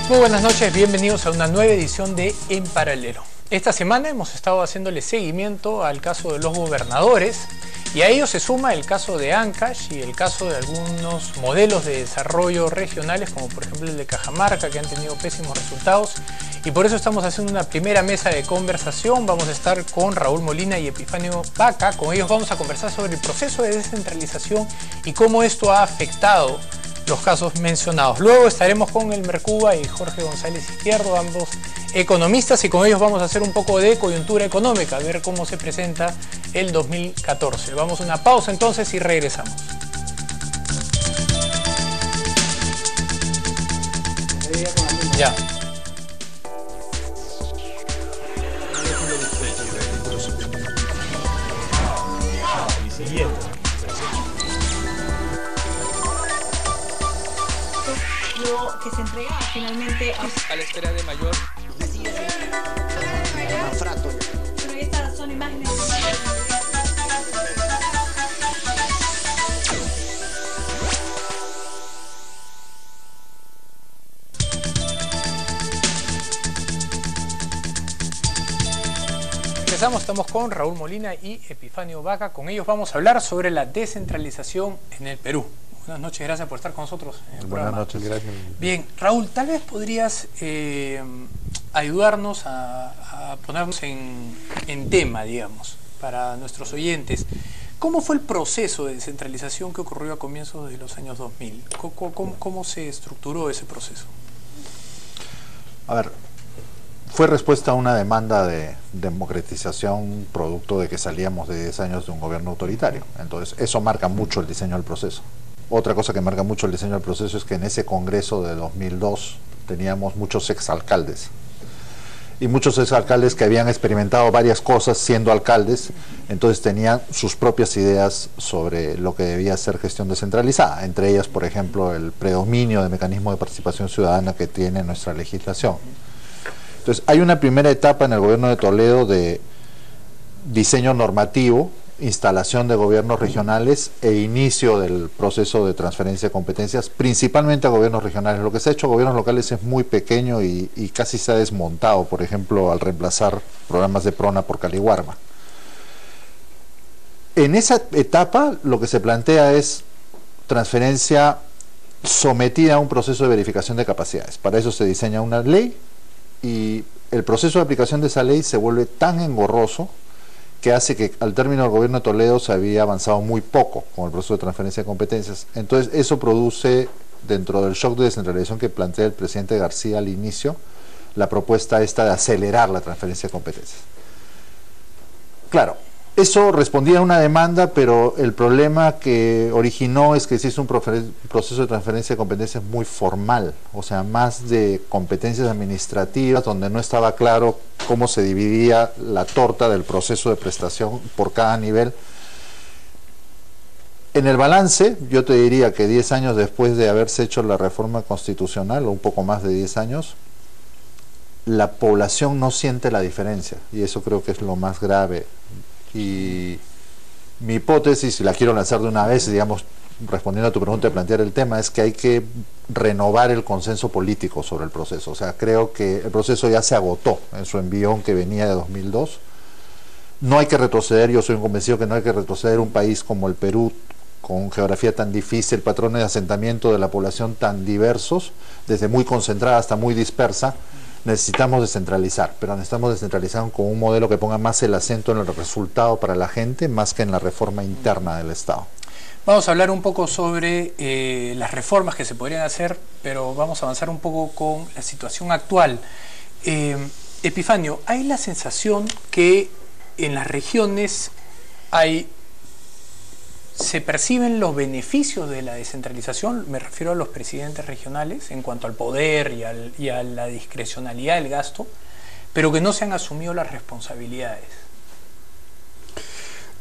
Muy buenas noches, bienvenidos a una nueva edición de En Paralelo. Esta semana hemos estado haciéndole seguimiento al caso de los gobernadores y a ello se suma el caso de Ancash y el caso de algunos modelos de desarrollo regionales, como por ejemplo el de Cajamarca, que han tenido pésimos resultados, y por eso estamos haciendo una primera mesa de conversación. Vamos a estar con Raúl Molina y Epifanio Vaca. Con ellos vamos a conversar sobre el proceso de descentralización y cómo esto ha afectado los casos mencionados. Luego estaremos con Elmer Cuba y Jorge González Izquierdo, ambos economistas, y con ellos vamos a hacer un poco de coyuntura económica, a ver cómo se presenta el 2014. Vamos a una pausa entonces y regresamos. Ya. Que se entrega finalmente a la espera de mayor. Pero estas son imágenes. Estamos con Raúl Molina y Epifanio Vaca. Con ellos vamos a hablar sobre la descentralización en el Perú. Buenas noches, gracias por estar con nosotros en el programa. Buenas noches, gracias. Bien, Raúl, tal vez podrías ayudarnos a ponernos en tema, digamos, para nuestros oyentes. ¿Cómo fue el proceso de descentralización que ocurrió a comienzos de los años 2000? ¿Cómo se estructuró ese proceso? A ver, fue respuesta a una demanda de democratización producto de que salíamos de 10 años de un gobierno autoritario. Entonces, eso marca mucho el diseño del proceso. Otra cosa que marca mucho el diseño del proceso es que en ese congreso de 2002 teníamos muchos exalcaldes. Y muchos exalcaldes que habían experimentado varias cosas siendo alcaldes, entonces tenían sus propias ideas sobre lo que debía ser gestión descentralizada. Entre ellas, por ejemplo, el predominio de mecanismos de participación ciudadana que tiene nuestra legislación. Entonces, hay una primera etapa en el gobierno de Toledo de diseño normativo, instalación de gobiernos regionales e inicio del proceso de transferencia de competencias, principalmente a gobiernos regionales. Lo que se ha hecho a gobiernos locales es muy pequeño y casi se ha desmontado, por ejemplo, al reemplazar programas de PRONA por Caliwarma. En esa etapa lo que se plantea es transferencia sometida a un proceso de verificación de capacidades. Para eso se diseña una ley y el proceso de aplicación de esa ley se vuelve tan engorroso que hace que al término del gobierno de Toledo se había avanzado muy poco con el proceso de transferencia de competencias. Entonces eso produce, dentro del shock de descentralización que plantea el presidente García al inicio, la propuesta esta de acelerar la transferencia de competencias. Claro, eso respondía a una demanda, pero el problema que originó es que se hizo un proceso de transferencia de competencias muy formal, o sea, más de competencias administrativas, donde no estaba claro cómo se dividía la torta del proceso de prestación por cada nivel. En el balance, yo te diría que 10 años después de haberse hecho la reforma constitucional, o un poco más de 10 años, la población no siente la diferencia, y eso creo que es lo más grave. Y mi hipótesis, y la quiero lanzar de una vez, digamos, respondiendo a tu pregunta de plantear el tema, es que hay que renovar el consenso político sobre el proceso. O sea, creo que el proceso ya se agotó en su envión que venía de 2002. No hay que retroceder, yo soy un convencido que no hay que retroceder. Un país como el Perú, con geografía tan difícil, patrones de asentamiento de la población tan diversos, desde muy concentrada hasta muy dispersa, necesitamos descentralizar, pero necesitamos descentralizar con un modelo que ponga más el acento en el resultado para la gente, más que en la reforma interna del Estado. Vamos a hablar un poco sobre las reformas que se podrían hacer, pero vamos a avanzar un poco con la situación actual. Epifanio, hay la sensación que en las regiones se perciben los beneficios de la descentralización, me refiero a los presidentes regionales en cuanto al poder y a la discrecionalidad del gasto, pero que no se han asumido las responsabilidades.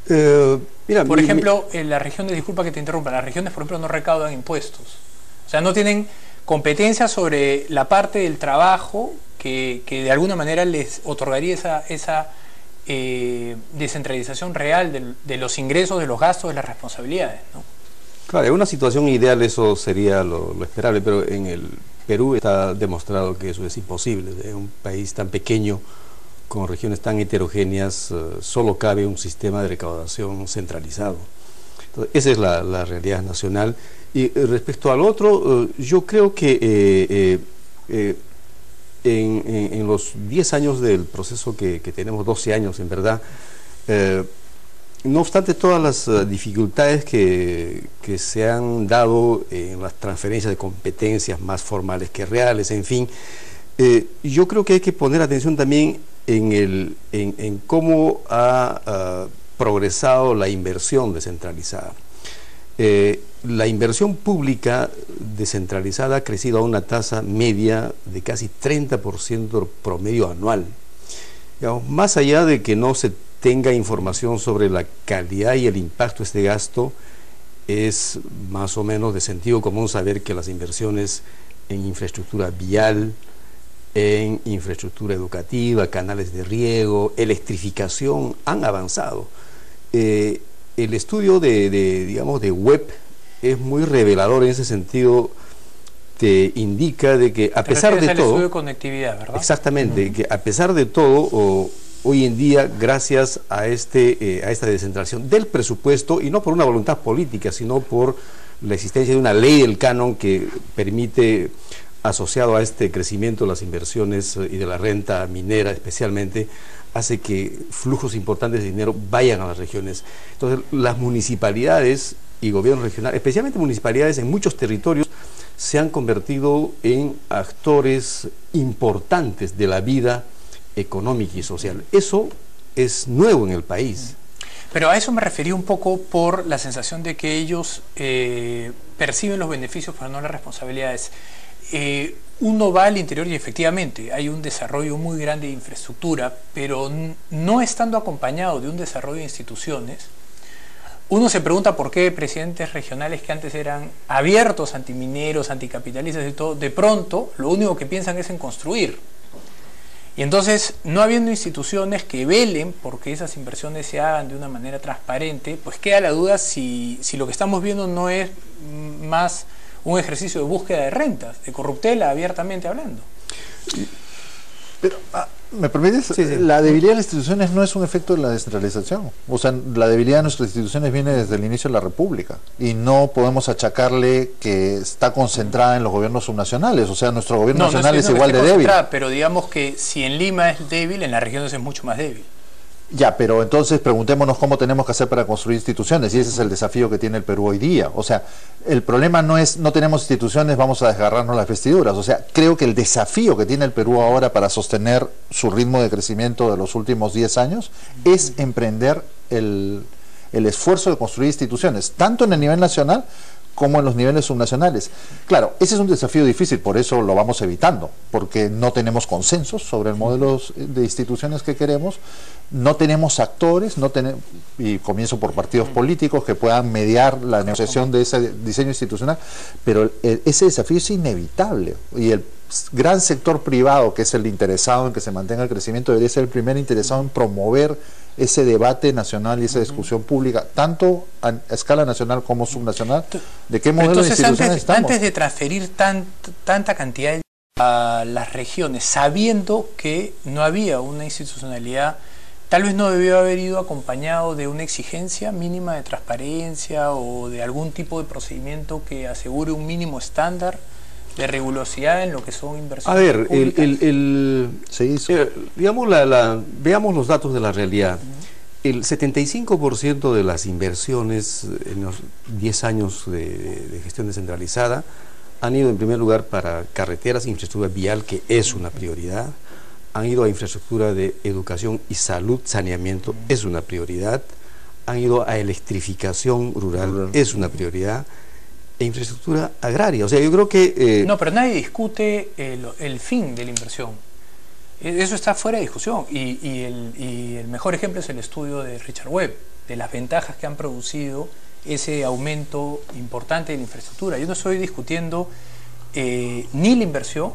Por ejemplo, en las regiones, disculpa que te interrumpa, las regiones, por ejemplo, no recaudan impuestos. O sea, no tienen competencia sobre la parte del trabajo que de alguna manera les otorgaría esa descentralización real de los ingresos, de los gastos, de las responsabilidades, ¿no? Claro, en una situación ideal eso sería lo esperable, pero en el Perú está demostrado que eso es imposible. En un país tan pequeño, con regiones tan heterogéneas, solo cabe un sistema de recaudación centralizado. Entonces, esa es la realidad nacional. Y respecto al otro, yo creo que en los 10 años del proceso que tenemos, 12 años en verdad, no obstante todas las dificultades que se han dado en las transferencias de competencias más formales que reales, en fin, yo creo que hay que poner atención también en cómo ha progresado la inversión descentralizada. La inversión pública descentralizada ha crecido a una tasa media de casi 30% promedio anual. Digamos, más allá de que no se tenga información sobre la calidad y el impacto de este gasto, es más o menos de sentido común saber que las inversiones en infraestructura vial, en infraestructura educativa, canales de riego, electrificación, han avanzado. El estudio digamos, de Webb es muy revelador en ese sentido. Te indica de que a pesar de todo... el estudio de conectividad, ¿verdad? Exactamente, que a pesar de todo, hoy en día, gracias a esta descentralización del presupuesto, y no por una voluntad política, sino por la existencia de una ley del canon que permite, asociado a este crecimiento de las inversiones y de la renta minera especialmente, hace que flujos importantes de dinero vayan a las regiones. Entonces, las municipalidades y gobiernos regionales, especialmente municipalidades en muchos territorios, se han convertido en actores importantes de la vida económica y social. Eso es nuevo en el país. Pero a eso me refería un poco por la sensación de que ellos perciben los beneficios pero no las responsabilidades. Uno va al interior y efectivamente hay un desarrollo muy grande de infraestructura, pero no estando acompañado de un desarrollo de instituciones, uno se pregunta por qué presidentes regionales que antes eran abiertos, antimineros, anticapitalistas y todo, de pronto lo único que piensan es en construir. Y entonces, no habiendo instituciones que velen porque esas inversiones se hagan de una manera transparente, pues queda la duda si lo que estamos viendo no es más un ejercicio de búsqueda de rentas, de corruptela abiertamente hablando. Pero, ¿me permites? Sí. La debilidad de las instituciones no es un efecto de la descentralización. O sea, la debilidad de nuestras instituciones viene desde el inicio de la República. Y no podemos achacarle que está concentrada en los gobiernos subnacionales. O sea, nuestro gobierno nacional es igual de débil. Pero digamos que si en Lima es débil, en las regiones es mucho más débil. Ya, pero entonces preguntémonos cómo tenemos que hacer para construir instituciones, y ese es el desafío que tiene el Perú hoy día. O sea, el problema no es no tenemos instituciones, vamos a desgarrarnos las vestiduras. O sea, creo que el desafío que tiene el Perú ahora para sostener su ritmo de crecimiento de los últimos 10 años es emprender el esfuerzo de construir instituciones, tanto en el nivel nacional como en los niveles subnacionales. Claro, ese es un desafío difícil, por eso lo vamos evitando, porque no tenemos consensos sobre el modelo de instituciones que queremos, no tenemos actores, y comienzo por partidos políticos que puedan mediar la negociación de ese diseño institucional, pero ese desafío es inevitable, y el gran sector privado, que es el interesado en que se mantenga el crecimiento, debería ser el primer interesado en promover ese debate nacional y esa discusión pública, tanto a escala nacional como subnacional, de qué modelo de instituciones estamos. Antes de transferir tanta cantidad a las regiones, sabiendo que no había una institucionalidad, tal vez no debió haber ido acompañado de una exigencia mínima de transparencia o de algún tipo de procedimiento que asegure un mínimo estándar de rigurosidad en lo que son inversiones. A ver, digamos veamos los datos de la realidad. El 75% de las inversiones en los 10 años de gestión descentralizada han ido en primer lugar para carreteras e infraestructura vial, que es una prioridad. Han ido a infraestructura de educación y salud, saneamiento, es una prioridad. Han ido a electrificación rural, es una prioridad. E infraestructura agraria. O sea, yo creo que... No, pero nadie discute el fin de la inversión. Eso está fuera de discusión. Y el mejor ejemplo es el estudio de Richard Webb, de las ventajas que han producido ese aumento importante de la infraestructura. Yo no estoy discutiendo ni la inversión,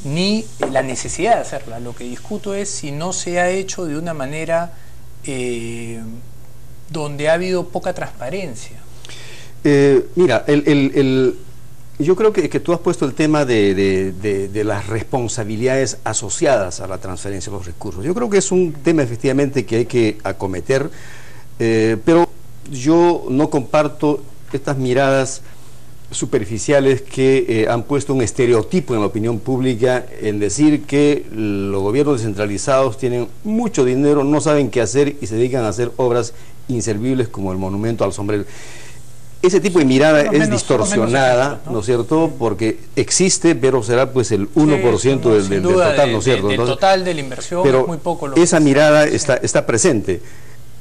ni la necesidad de hacerla. Lo que discuto es si no se ha hecho de una manera donde ha habido poca transparencia. Mira, Yo creo que tú has puesto el tema de las responsabilidades asociadas a la transferencia de los recursos. Yo creo que es un tema efectivamente que hay que acometer, pero yo no comparto estas miradas superficiales que han puesto un estereotipo en la opinión pública en decir que los gobiernos descentralizados tienen mucho dinero, no saben qué hacer y se dedican a hacer obras inservibles como el monumento al sombrero. Ese tipo de mirada es distorsionada, ¿no es cierto? Porque existe, pero será pues el 1% del total, ¿no es cierto? Del total de la inversión, pero es muy poco. Esa mirada está presente.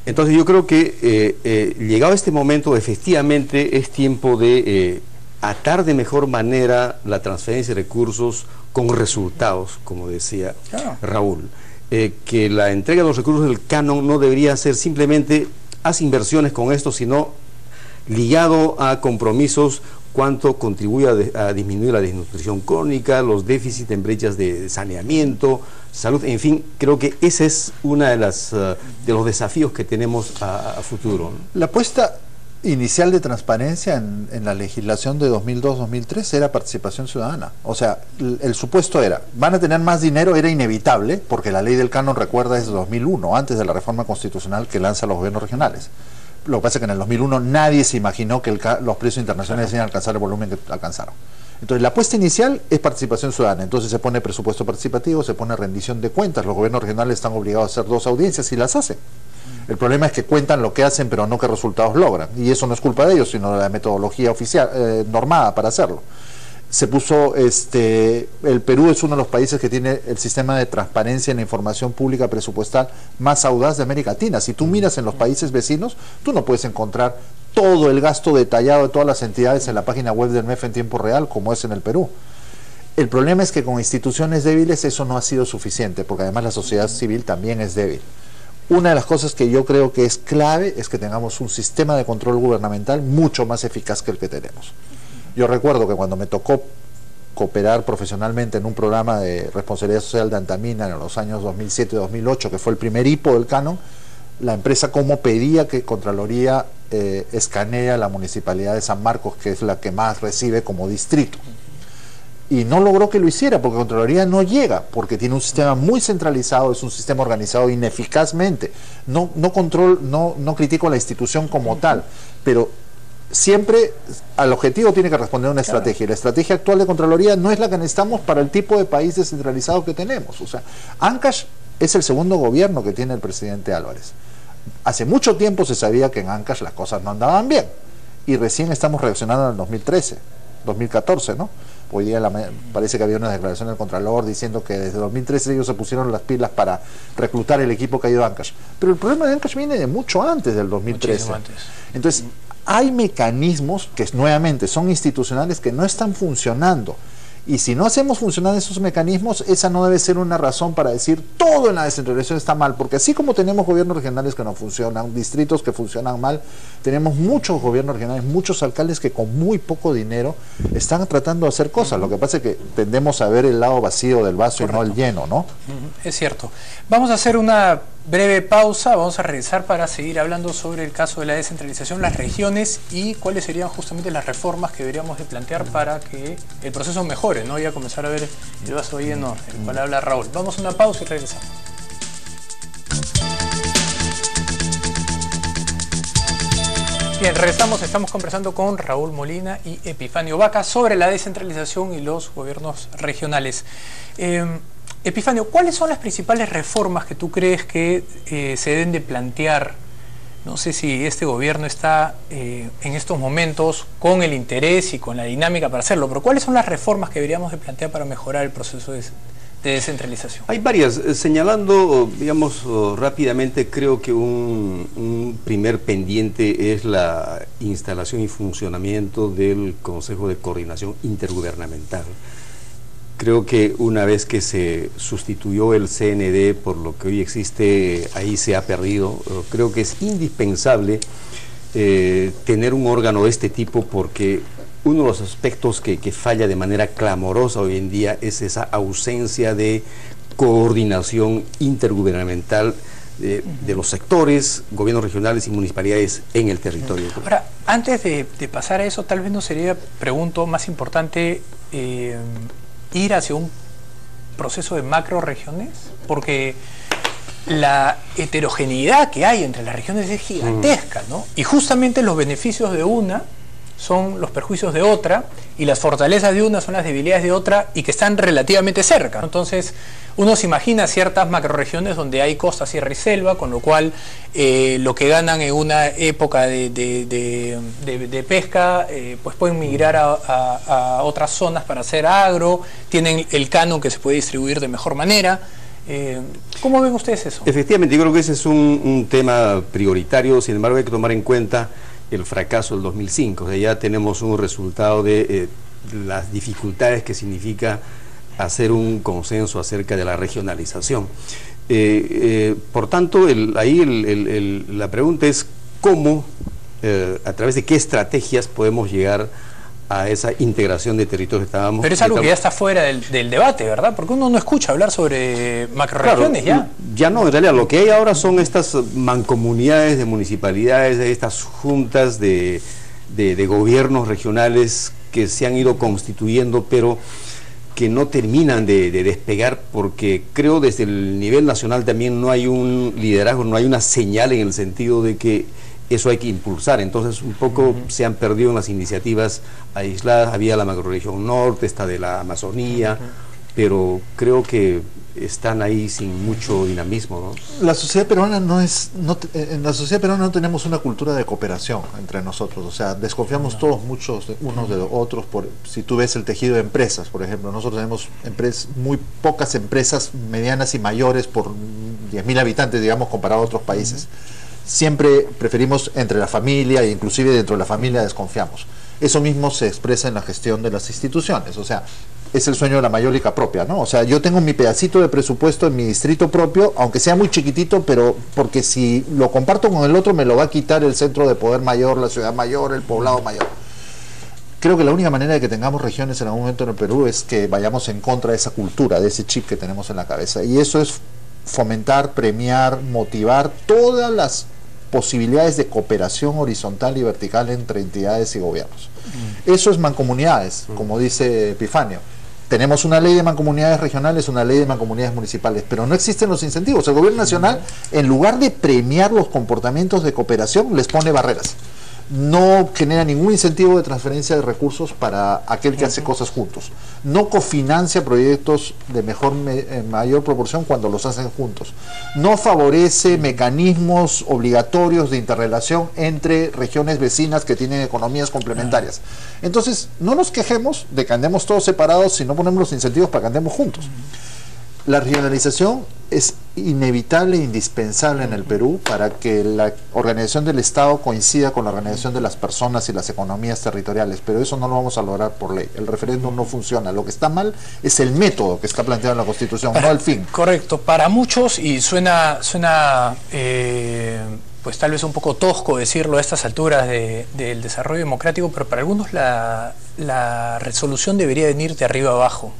Entonces yo creo que llegado este momento, efectivamente es tiempo de atar de mejor manera la transferencia de recursos con resultados, como decía Raúl. Que la entrega de los recursos del canon no debería ser simplemente haz inversiones con esto, sino ligado a compromisos cuánto contribuye a disminuir la desnutrición crónica, los déficits en brechas de saneamiento, salud, en fin, creo que ese es uno de los desafíos que tenemos a futuro. La apuesta inicial de transparencia en la legislación de 2002-2003 era participación ciudadana. O sea, el supuesto era, van a tener más dinero, era inevitable, porque la ley del canon, recuerda, es de 2001, antes de la reforma constitucional que lanza los gobiernos regionales. Lo que pasa es que en el 2001 nadie se imaginó que los precios internacionales iban a alcanzar el volumen que alcanzaron. Entonces la apuesta inicial es participación ciudadana, entonces se pone presupuesto participativo, se pone rendición de cuentas, los gobiernos regionales están obligados a hacer 2 audiencias y las hacen. El problema es que cuentan lo que hacen pero no qué resultados logran, y eso no es culpa de ellos, sino de la metodología oficial normada para hacerlo. Se puso, el Perú es uno de los países que tiene el sistema de transparencia en la información pública presupuestal más audaz de América Latina. Si tú miras en los países vecinos, tú no puedes encontrar todo el gasto detallado de todas las entidades en la página web del MEF en tiempo real, como es en el Perú. El problema es que con instituciones débiles eso no ha sido suficiente, porque además la sociedad civil también es débil. Una de las cosas que yo creo que es clave es que tengamos un sistema de control gubernamental mucho más eficaz que el que tenemos. Yo recuerdo que cuando me tocó cooperar profesionalmente en un programa de responsabilidad social de Antamina en los años 2007-2008, que fue el primer hipo del canon, la empresa como pedía que Contraloría escanea la municipalidad de San Marcos, que es la que más recibe como distrito. Y no logró que lo hiciera, porque Contraloría no llega, porque tiene un sistema muy centralizado, es un sistema organizado ineficazmente. No critico a la institución como tal, pero siempre al objetivo tiene que responder una estrategia. Y la estrategia actual de Contraloría no es la que necesitamos para el tipo de país descentralizado que tenemos. O sea, Ancash es el segundo gobierno que tiene el presidente Álvarez. Hace mucho tiempo se sabía que en Ancash las cosas no andaban bien, y recién estamos reaccionando en el 2013, 2014, ¿no? Hoy día parece que había una declaración del Contralor diciendo que desde 2013 ellos se pusieron las pilas para reclutar el equipo que ha ido a Ancash. Pero el problema de Ancash viene de mucho antes del 2013. Muchísimo antes. Entonces, hay mecanismos que nuevamente son institucionales que no están funcionando. Y si no hacemos funcionar esos mecanismos, esa no debe ser una razón para decir todo en la descentralización está mal, porque así como tenemos gobiernos regionales que no funcionan, distritos que funcionan mal, tenemos muchos gobiernos regionales, muchos alcaldes que con muy poco dinero están tratando de hacer cosas. Lo que pasa es que tendemos a ver el lado vacío del vaso. Correcto. Y no el lleno, ¿no? Es cierto. Vamos a hacer una breve pausa, vamos a regresar para seguir hablando sobre el caso de la descentralización, las regiones y cuáles serían justamente las reformas que deberíamos de plantear para que el proceso mejore, ¿no? Y a comenzar a ver el vaso lleno, el cual habla Raúl. Vamos a una pausa y regresamos. Bien, regresamos, estamos conversando con Raúl Molina y Epifanio Vaca sobre la descentralización y los gobiernos regionales. Epifanio, ¿cuáles son las principales reformas que tú crees que se deben de plantear? No sé si este gobierno está en estos momentos con el interés y con la dinámica para hacerlo, pero ¿cuáles son las reformas que deberíamos de plantear para mejorar el proceso de descentralización? Hay varias. Señalando, digamos, rápidamente, creo que un primer pendiente es la instalación y funcionamiento del Consejo de Coordinación Intergubernamental. Creo que una vez que se sustituyó el CND por lo que hoy existe, ahí se ha perdido. Creo que es indispensable tener un órgano de este tipo, porque uno de los aspectos que falla de manera clamorosa hoy en día es esa ausencia de coordinación intergubernamental de los sectores, gobiernos regionales y municipalidades en el territorio. Ahora, antes de pasar a eso, tal vez no sería, pregunto, más importante ir hacia un proceso de macroregiones, porque la heterogeneidad que hay entre las regiones es gigantesca, ¿no? Y justamente los beneficios de una son los perjuicios de otra, y las fortalezas de una son las debilidades de otra, y que están relativamente cerca. Entonces, uno se imagina ciertas macroregiones donde hay costa, sierra y selva, con lo cual lo que ganan en una época de pesca, pues pueden migrar a otras zonas para hacer agro, tienen el canon que se puede distribuir de mejor manera. ¿Cómo ven ustedes eso? Efectivamente, yo creo que ese es un tema prioritario, sin embargo hay que tomar en cuenta el fracaso del 2005, o sea, ya tenemos un resultado de las dificultades que significa hacer un consenso acerca de la regionalización. Por tanto, la pregunta es cómo, a través de qué estrategias podemos llegar a esa integración de territorios que estábamos... Pero es algo que ya está fuera del debate, ¿verdad? Porque uno no escucha hablar sobre macroregiones. Claro, ya no, en realidad lo que hay ahora son estas mancomunidades de municipalidades, estas juntas de gobiernos regionales que se han ido constituyendo, pero que no terminan de despegar, porque creo desde el nivel nacional también no hay un liderazgo, no hay una señal en el sentido de que eso hay que impulsar. Entonces un poco se han perdido en las iniciativas aisladas. Había la macrorregión norte, esta de la Amazonía, pero creo que están ahí sin mucho dinamismo, ¿no? La sociedad peruana en la sociedad peruana no tenemos una cultura de cooperación entre nosotros, o sea, desconfiamos todos muchos unos de los otros. Si tú ves el tejido de empresas, por ejemplo, nosotros tenemos muy pocas empresas medianas y mayores por 10.000 habitantes, digamos, comparado a otros países. Siempre preferimos entre la familia, e inclusive dentro de la familia desconfiamos. Eso mismo se expresa en la gestión de las instituciones, o sea, es el sueño de la mayólica propia, ¿no? O sea, yo tengo mi pedacito de presupuesto en mi distrito propio, aunque sea muy chiquitito, pero porque si lo comparto con el otro me lo va a quitar el centro de poder mayor, la ciudad mayor, el poblado mayor. Creo que la única manera de que tengamos regiones en algún momento en el Perú es que vayamos en contra de esa cultura, de ese chip que tenemos en la cabeza, y eso es fomentar, premiar, motivar todas las posibilidades de cooperación horizontal y vertical entre entidades y gobiernos. Eso es mancomunidades, como dice Epifanio. Tenemos una ley de mancomunidades regionales, una ley de mancomunidades municipales, pero no existen los incentivos. El gobierno nacional, en lugar de premiar los comportamientos de cooperación, les pone barreras. No genera ningún incentivo de transferencia de recursos para aquel que hace cosas juntos. No cofinancia proyectos de mayor proporción cuando los hacen juntos. No favorece mecanismos obligatorios de interrelación entre regiones vecinas que tienen economías complementarias. Entonces, no nos quejemos de que andemos todos separados si no ponemos los incentivos para que andemos juntos. La regionalización es inevitable e indispensable en el Perú para que la organización del Estado coincida con la organización de las personas y las economías territoriales, pero eso no lo vamos a lograr por ley. El referéndum no funciona. Lo que está mal es el método que está planteado en la Constitución, no el fin. Correcto. Para muchos, y suena pues tal vez un poco tosco decirlo a estas alturas del desarrollo democrático, pero para algunos la resolución debería venir de arriba abajo.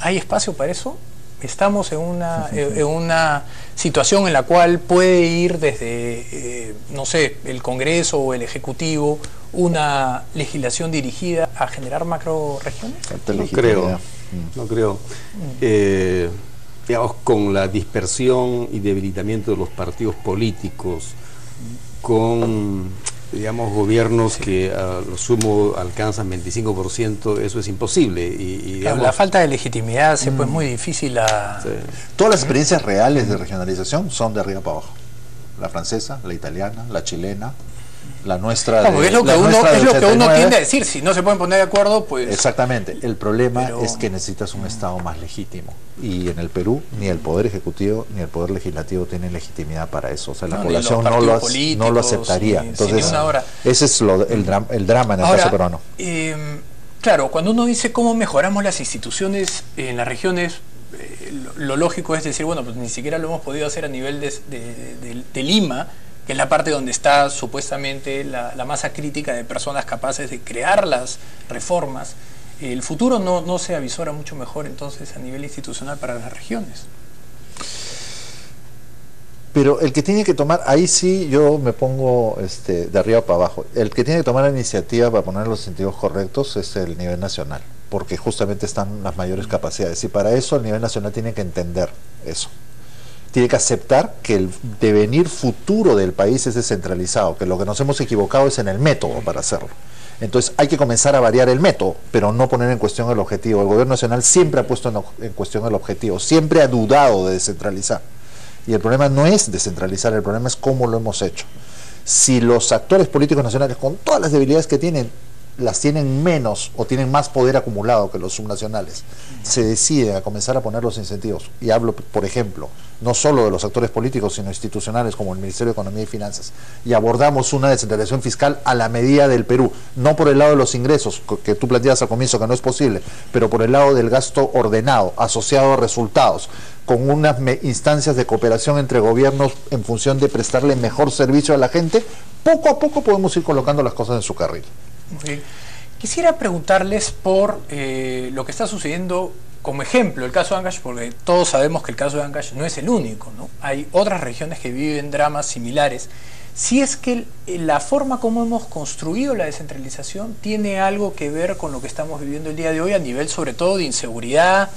¿Hay espacio para eso? Estamos en una situación en la cual puede ir desde, no sé, el Congreso o el Ejecutivo, una legislación dirigida a generar macroregiones. No creo. Digamos, con la dispersión y debilitamiento de los partidos políticos, con, digamos, gobiernos que a lo sumo alcanzan 25%, eso es imposible. Y digamos, la falta de legitimidad hace pues muy difícil sí. Todas las experiencias reales de regionalización son de arriba para abajo. La francesa, la italiana, la chilena, la nuestra. No, es lo que uno tiende a decir. Si no se pueden poner de acuerdo, pues... Exactamente. El problema es que necesitas un Estado más legítimo. Y en el Perú, ni el Poder Ejecutivo ni el Poder Legislativo tienen legitimidad para eso. O sea, la población no lo aceptaría. Entonces, ese es el drama en el caso peruano. Claro, cuando uno dice cómo mejoramos las instituciones en las regiones, lo lógico es decir, bueno, pues ni siquiera lo hemos podido hacer a nivel de Lima, que es la parte donde está supuestamente la masa crítica de personas capaces de crear las reformas. El futuro no se avisora mucho mejor entonces a nivel institucional para las regiones. Pero el que tiene que tomar, ahí sí yo me pongo de arriba para abajo, el que tiene que tomar la iniciativa para poner los sentidos correctos es el nivel nacional, porque justamente están las mayores capacidades, y para eso el nivel nacional tiene que entender eso. Tiene que aceptar que el devenir futuro del país es descentralizado, que lo que nos hemos equivocado es en el método para hacerlo. Entonces hay que comenzar a variar el método, pero no poner en cuestión el objetivo. El gobierno nacional siempre ha puesto en cuestión el objetivo, siempre ha dudado de descentralizar. Y el problema no es descentralizar, el problema es cómo lo hemos hecho. Si los actores políticos nacionales, con todas las debilidades que tienen, las tienen menos o tienen más poder acumulado que los subnacionales, se deciden a comenzar a poner los incentivos, y hablo, por ejemplo, no solo de los actores políticos, sino institucionales como el Ministerio de Economía y Finanzas, y abordamos una descentralización fiscal a la medida del Perú, no por el lado de los ingresos, que tú planteabas al comienzo que no es posible, pero por el lado del gasto ordenado, asociado a resultados, con unas instancias de cooperación entre gobiernos en función de prestarle mejor servicio a la gente, poco a poco podemos ir colocando las cosas en su carril. Muy bien. Quisiera preguntarles por lo que está sucediendo como ejemplo, el caso de Ancash, porque todos sabemos que el caso de Ancash no es el único, ¿no? Hay otras regiones que viven dramas similares. Si es que la forma como hemos construido la descentralización tiene algo que ver con lo que estamos viviendo el día de hoy a nivel sobre todo de inseguridad,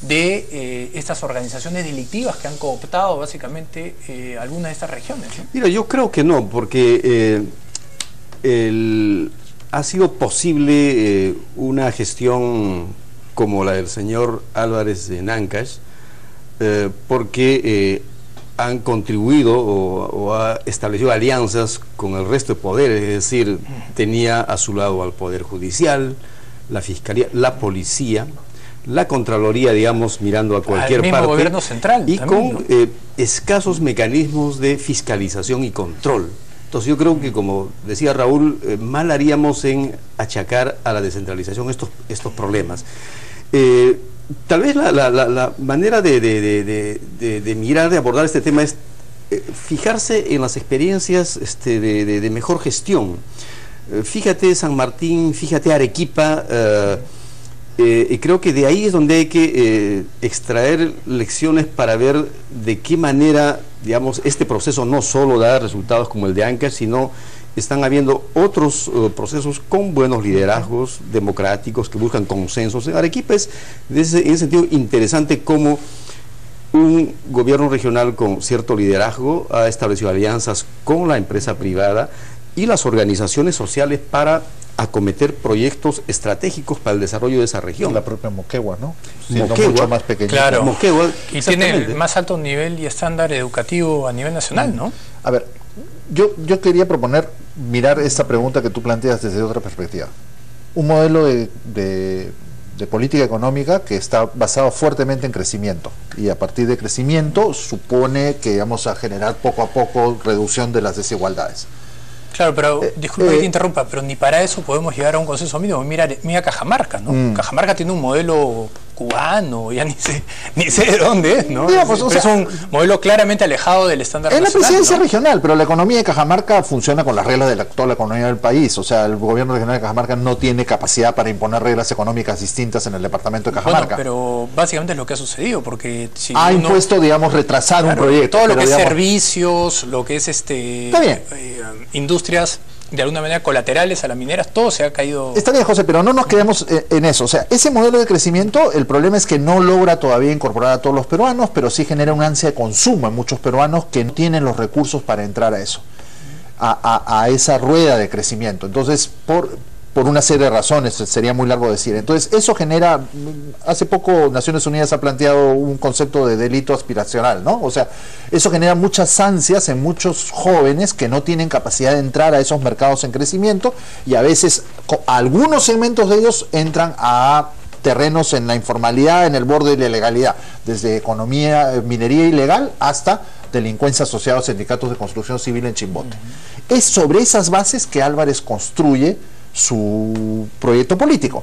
de estas organizaciones delictivas que han cooptado básicamente algunas de estas regiones, ¿no? Mira, yo creo que no, porque ha sido posible una gestión como la del señor Álvarez en Ancash, porque han contribuido o ha establecido alianzas con el resto de poderes, es decir, tenía a su lado al Poder Judicial, la Fiscalía, la Policía, la Contraloría, digamos, mirando a cualquier al mismo parte, gobierno central y también, con ¿no? escasos mecanismos de fiscalización y control. Entonces yo creo que, como decía Raúl, mal haríamos en achacar a la descentralización estos problemas. Tal vez la manera de mirar, de abordar este tema es fijarse en las experiencias de mejor gestión. Fíjate San Martín, fíjate Arequipa, y creo que de ahí es donde hay que extraer lecciones para ver de qué manera, digamos, este proceso no solo da resultados como el de Ancash, sino están habiendo otros procesos con buenos liderazgos democráticos que buscan consensos. En Arequipa es, en ese sentido, interesante cómo un gobierno regional con cierto liderazgo ha establecido alianzas con la empresa privada y las organizaciones sociales para acometer proyectos estratégicos para el desarrollo de esa región. La propia Moquegua, ¿no? Siendo Moquegua, mucho más pequeñita. Claro, Moquegua, y tiene el más alto nivel y estándar educativo a nivel nacional, ¿no? A ver, yo quería proponer mirar esta pregunta que tú planteas desde otra perspectiva. Un modelo de política económica que está basado fuertemente en crecimiento, y a partir de crecimiento supone que vamos a generar poco a poco reducción de las desigualdades. Claro, pero disculpa que te interrumpa, pero ni para eso podemos llegar a un consenso mínimo. Mira Cajamarca, ¿no? Cajamarca tiene un modelo cubano, ya ni sé de dónde es, ¿no? Mira, pues, es un modelo claramente alejado del estándar nacional. Es la presidencia, ¿no?, regional, pero la economía de Cajamarca funciona con las reglas de toda la economía del país. O sea, el gobierno regional de Cajamarca no tiene capacidad para imponer reglas económicas distintas en el departamento de Cajamarca. Bueno, pero básicamente es lo que ha sucedido, porque si ha impuesto, digamos, retrasar un proyecto. Todo lo que es digamos, servicios, lo que es está bien. Industrias de alguna manera colaterales a las mineras, todo se ha caído. Está bien, José, pero no nos quedemos en eso. O sea, ese modelo de crecimiento, el problema es que no logra todavía incorporar a todos los peruanos, pero sí genera una ansia de consumo en muchos peruanos que no tienen los recursos para entrar a eso, a esa rueda de crecimiento. Entonces, por una serie de razones, sería muy largo decir. Entonces, eso genera, hace poco Naciones Unidas ha planteado un concepto de delito aspiracional, ¿no? O sea, eso genera muchas ansias en muchos jóvenes que no tienen capacidad de entrar a esos mercados en crecimiento, y a veces algunos segmentos de ellos entran a terrenos en la informalidad, en el borde de la ilegalidad, desde economía, minería ilegal hasta delincuencia asociada a sindicatos de construcción civil en Chimbote. Es sobre esas bases que Álvarez construye su proyecto político.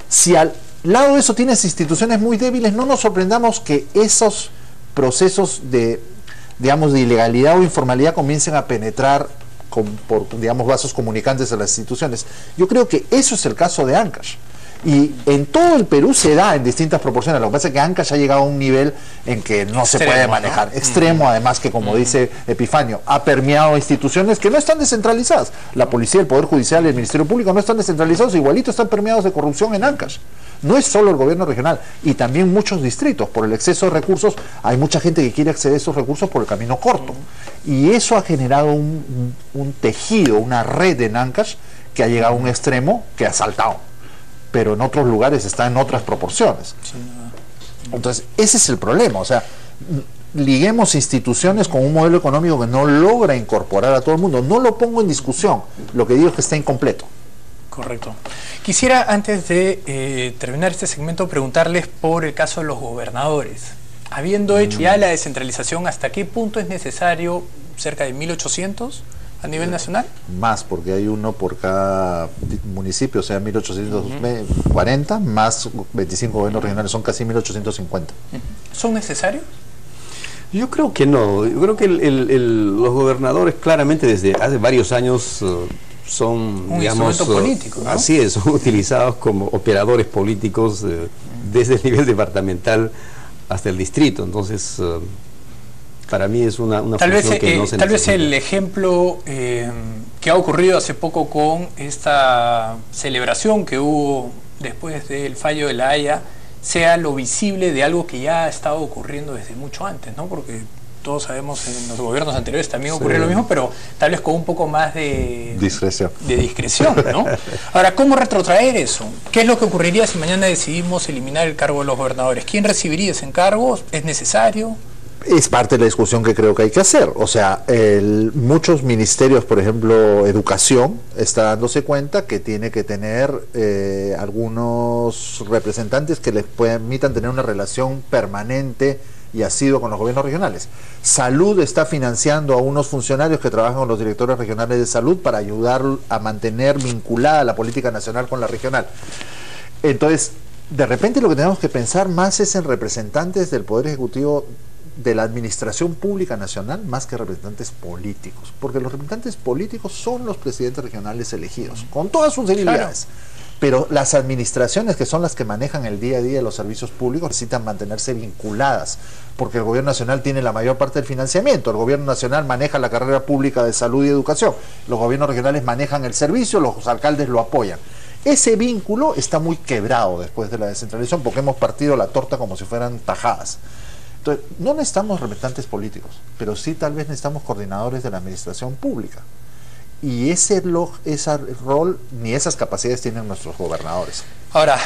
Si al lado de eso tienes instituciones muy débiles, no nos sorprendamos que esos procesos de, digamos, de ilegalidad o informalidad comiencen a penetrar por, digamos, vasos comunicantes de las instituciones. Yo creo que eso es el caso de Ancash. Y en todo el Perú se da en distintas proporciones. Lo que pasa es que Ancash ha llegado a un nivel en que no se puede manejar. Extremo, además, que como dice Epifanio, ha permeado instituciones que no están descentralizadas. La policía, el Poder Judicial y el Ministerio Público no están descentralizados, igualito están permeados de corrupción en Ancash. No es solo el gobierno regional, y también muchos distritos. Por el exceso de recursos, hay mucha gente que quiere acceder a esos recursos por el camino corto. Y eso ha generado un tejido, una red en Ancash que ha llegado a un extremo que ha saltado. Pero en otros lugares está en otras proporciones. Entonces, ese es el problema. O sea, liguemos instituciones con un modelo económico que no logra incorporar a todo el mundo. No lo pongo en discusión. Lo que digo es que está incompleto. Correcto. Quisiera, antes de terminar este segmento, preguntarles por el caso de los gobernadores. Habiendo hecho ya la descentralización, ¿hasta qué punto es necesario cerca de 1.800 a nivel nacional? Más, porque hay uno por cada municipio, o sea, 1.840, más 25 gobiernos regionales, son casi 1.850. ¿Son necesarios? Yo creo que no. Yo creo que los gobernadores claramente desde hace varios años son, un digamos, instrumento político, ¿no? Así es, son utilizados como operadores políticos desde el nivel departamental hasta el distrito. Entonces, para mí es una tal función vez, que no se tal vez necesita. el ejemplo que ha ocurrido hace poco con esta celebración que hubo después del fallo de La Haya sea lo visible de algo que ya ha estado ocurriendo desde mucho antes, ¿no? Porque todos sabemos en los gobiernos anteriores también ocurrió lo mismo, pero tal vez con un poco más de discreción, ¿no? Ahora, ¿cómo retrotraer eso? ¿Qué es lo que ocurriría si mañana decidimos eliminar el cargo de los gobernadores? ¿Quién recibiría ese encargo? ¿Es necesario? Es parte de la discusión que creo que hay que hacer. O sea, muchos ministerios, por ejemplo, Educación, está dándose cuenta que tiene que tener algunos representantes que les permitan tener una relación permanente y asidua con los gobiernos regionales. Salud está financiando a unos funcionarios que trabajan con los directores regionales de salud para ayudar a mantener vinculada la política nacional con la regional. Entonces, de repente lo que tenemos que pensar más es en representantes del Poder Ejecutivo de la administración pública nacional más que representantes políticos, porque los representantes políticos son los presidentes regionales elegidos, con todas sus debilidades. Claro. Pero las administraciones, que son las que manejan el día a día de los servicios públicos, necesitan mantenerse vinculadas, porque el gobierno nacional tiene la mayor parte del financiamiento. El gobierno nacional maneja la carrera pública de salud y educación, los gobiernos regionales manejan el servicio, los alcaldes lo apoyan. Ese vínculo está muy quebrado después de la descentralización, porque hemos partido la torta como si fueran tajadas. Entonces, no necesitamos representantes políticos, pero sí tal vez necesitamos coordinadores de la administración pública. Y ese rol ni esas capacidades tienen nuestros gobernadores. Ahora,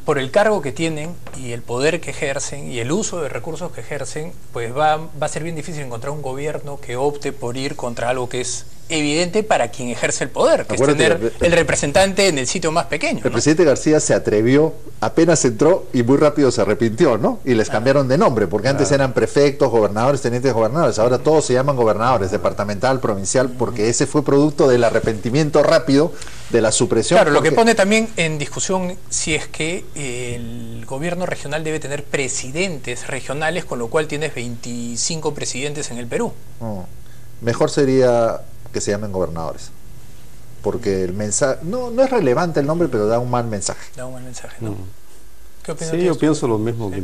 por el cargo que tienen y el poder que ejercen y el uso de recursos que ejercen, pues va a ser bien difícil encontrar un gobierno que opte por ir contra algo que es evidente para quien ejerce el poder, que es tener el representante en el sitio más pequeño. El presidente García se atrevió, apenas entró y muy rápido se arrepintió, ¿no? Y les cambiaron de nombre, porque antes eran prefectos, gobernadores, tenientes de gobernadores, ahora todos se llaman gobernadores, departamental, provincial, porque ese fue producto del arrepentimiento rápido de la supresión. Claro, lo que pone también en discusión si es que el gobierno regional debe tener presidentes regionales, con lo cual tienes 25 presidentes en el Perú. Mejor sería que se llamen gobernadores, porque el mensaje, no es relevante el nombre, pero da un mal mensaje. Da un mal mensaje, ¿no? ¿Qué opinas? Sí, yo pienso lo mismo, que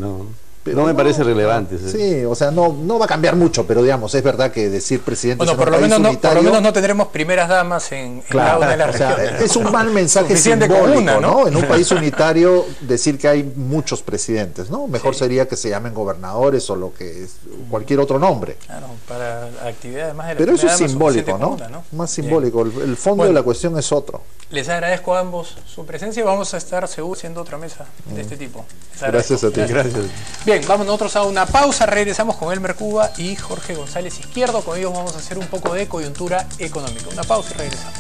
no me parece relevante. Sí, o sea, no va a cambiar mucho, pero digamos, es verdad que decir presidente... Bueno, por lo menos no tendremos primeras damas en cada una de las regiones. ¿No? Es un mal mensaje simbólico, ¿no? En un país unitario decir que hay muchos presidentes, ¿no? Mejor sería que se llamen gobernadores o lo que es cualquier otro nombre. Claro, para actividades más de la Pero eso es simbólico, ¿no? Más simbólico. El fondo de la cuestión es otro. Les agradezco a ambos su presencia y vamos a estar seguros haciendo otra mesa de este tipo. Gracias a ti. Gracias. Bien, vamos nosotros a una pausa, regresamos con Elmer Cuba y Jorge González Izquierdo. Con ellos vamos a hacer un poco de coyuntura económica. Una pausa y regresamos.